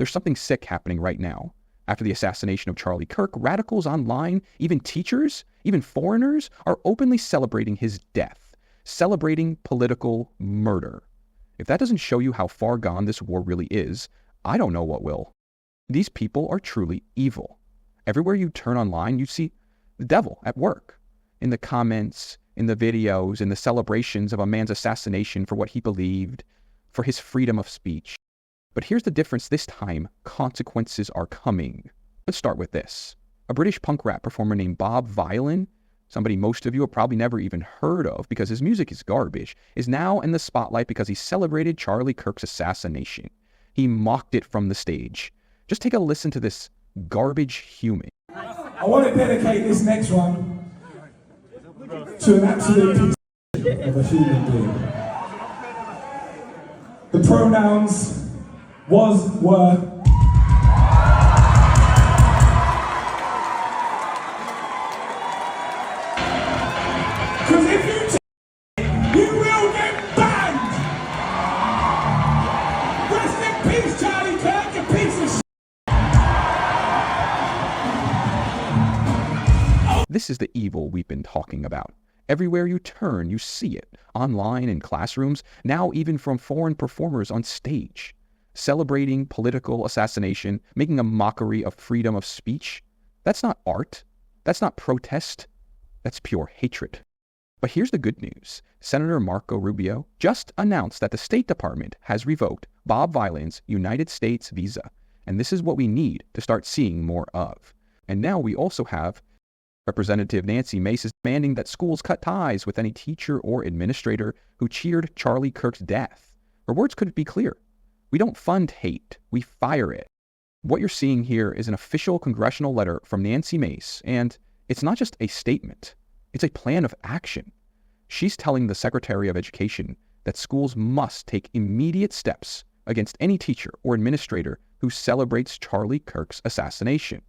There's something sick happening right now. After the assassination of Charlie Kirk, radicals online, even teachers, even foreigners, are openly celebrating his death, celebrating political murder. If that doesn't show you how far gone this war really is, I don't know what will. These people are truly evil. Everywhere you turn online, you see the devil at work. In the comments, in the videos, in the celebrations of a man's assassination for what he believed, for his freedom of speech. But here's the difference this time. Consequences are coming. Let's start with this. A British punk rap performer named Bob Vylan, somebody most of you have probably never even heard of because his music is garbage, is now in the spotlight because he celebrated Charlie Kirk's assassination. He mocked it from the stage. Just take a listen to this garbage human. I want to dedicate this next one to an absolute piece of a human being. The pronouns was, were. Because if you will get banned. Rest in peace, Charlie Kirk, you piece of shit. This is the evil we've been talking about. Everywhere you turn, you see it. Online, in classrooms, now even from foreign performers on stage. Celebrating political assassination, making a mockery of freedom of speech. That's not art. That's not protest. That's pure hatred. But here's the good news. Senator Marco Rubio just announced that the State Department has revoked Bob Vylan's United States visa. And this is what we need to start seeing more of. And now we also have Representative Nancy Mace is demanding that schools cut ties with any teacher or administrator who cheered Charlie Kirk's death. Her words couldn't be clear. We don't fund hate, we fire it. What you're seeing here is an official congressional letter from Nancy Mace, and it's not just a statement, it's a plan of action. She's telling the Secretary of Education that schools must take immediate steps against any teacher or administrator who celebrates Charlie Kirk's assassination.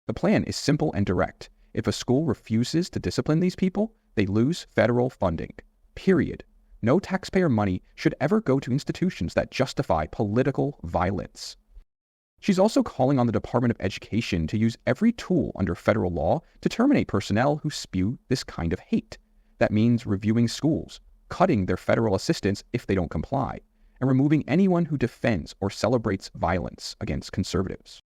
The plan is simple and direct. If a school refuses to discipline these people, they lose federal funding. Period. No taxpayer money should ever go to institutions that justify political violence. She's also calling on the Department of Education to use every tool under federal law to terminate personnel who spew this kind of hate. That means reviewing schools, cutting their federal assistance if they don't comply, and removing anyone who defends or celebrates violence against conservatives.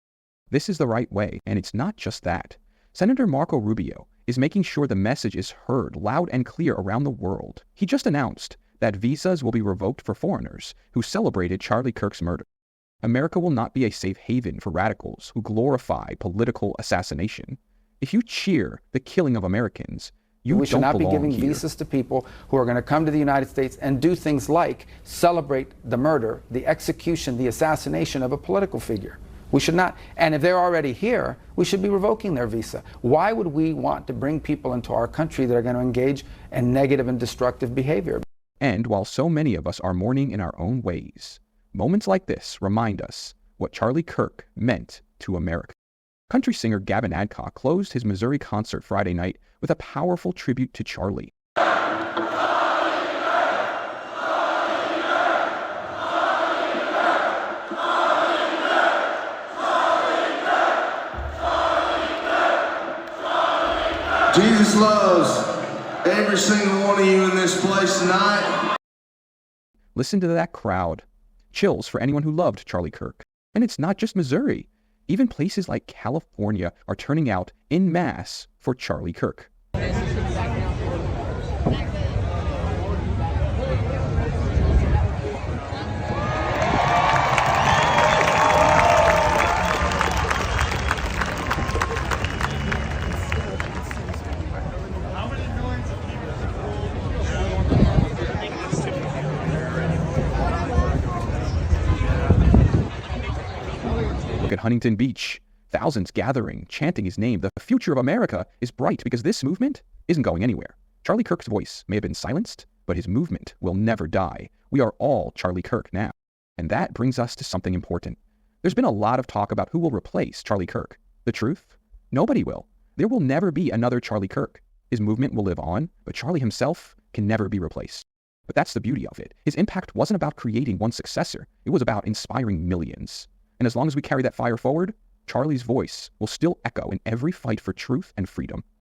This is the right way, and it's not just that. Senator Marco Rubio is making sure the message is heard loud and clear around the world. He just announced that visas will be revoked for foreigners who celebrated Charlie Kirk's murder. America will not be a safe haven for radicals who glorify political assassination. If you cheer the killing of Americans, we should not be giving visas to people who are going to come to the United States and do things like celebrate the murder, the execution, the assassination of a political figure. We should not. And if they're already here, we should be revoking their visa. Why would we want to bring people into our country that are going to engage in negative and destructive behavior? And while so many of us are mourning in our own ways, moments like this remind us what Charlie Kirk meant to America. Country singer Gavin Adcock closed his Missouri concert Friday night with a powerful tribute to Charlie. Jesus loves every single one of you in this place tonight. Listen to that crowd. Chills for anyone who loved Charlie Kirk. And it's not just Missouri. Even places like California are turning out en masse for Charlie Kirk. Look at Huntington Beach. Thousands gathering, chanting his name. The future of America is bright because this movement isn't going anywhere. Charlie Kirk's voice may have been silenced, but his movement will never die. We are all Charlie Kirk now. And that brings us to something important. There's been a lot of talk about who will replace Charlie Kirk. The truth? Nobody will. There will never be another Charlie Kirk. His movement will live on, but Charlie himself can never be replaced. But that's the beauty of it. His impact wasn't about creating one successor. It was about inspiring millions. And as long as we carry that fire forward, Charlie's voice will still echo in every fight for truth and freedom.